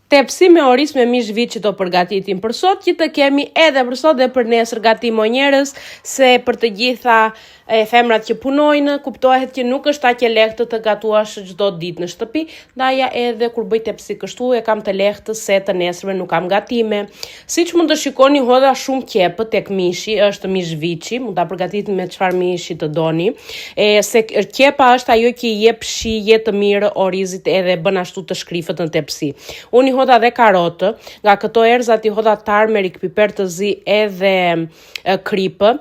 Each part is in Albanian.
Tepsi me oris me mish vit që do përgatitim për sot, që të kemi edhe për sot dhe për nesër gatim o njerës, se për të gjitha femrat që punojnë, kuptohet që nuk është aq e lehtë të gatuash çdo ditë në shtëpi, ndaja edhe kur bëj tepsi kështu e kam të lehtë se të nesërme nuk kam gatime. Siç mund të shikoni, hodha shumë qepë tek mishi, është mish viçi, mund ta përgatitni me çfarë mishi të doni. Se qepa është ajo që i jep shije të mirë orizit edhe bën ashtu të shkrifët në tepsi. Unë i hodha dhe karotë, nga këto erzat i hodha tarmerik, piper të zi edhe kripë.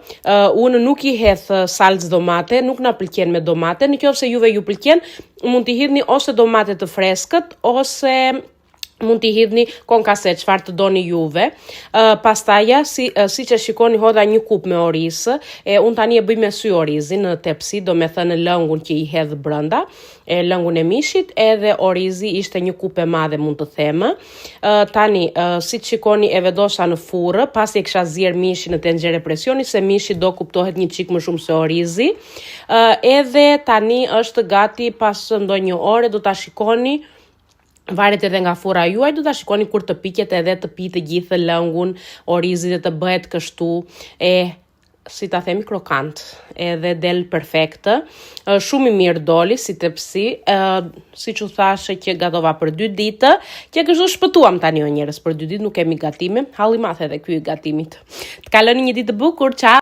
Unë nuk i hedh salcë domate, nuk na pëlqen me domate. Nëse juve ju pëlqen, mund t'i hidhni ose domate të freskët ose mund t'i hidhni konkase, çfarë të doni juve. Pastaja, siç e shikoni, hodha një kup me orizë. Unë tani e bëj me sy orizin në tepsi, do me thënë lëngun që i hedh brenda, lëngun e mishit, edhe orizi ishte një kup e madhe, mund të themë. Tani, siç shikoni, e vedosha në furrë, pasi e kisha zier mishin në tenxhere presioni, se mishi do kuptohet një çik më shumë se orizi. Edhe tani është gati, pas ndonjë ore do ta shikoni. Varet edhe nga furra juaj, do ta shikoni kur të piqet edhe të pi të gjithë lëngun, orizit dhe të bëhet kështu si ta themi krokant, edhe del perfekt. Shumë i mirë doli si tepsi, siç u thashë që gatova për 2 ditë, që kështu shpëtuam tani o njerëz, për 2 ditë nuk kemi gatime, halli madh edhe ky i gatimit. Të kaloni një ditë të bukur, ciao.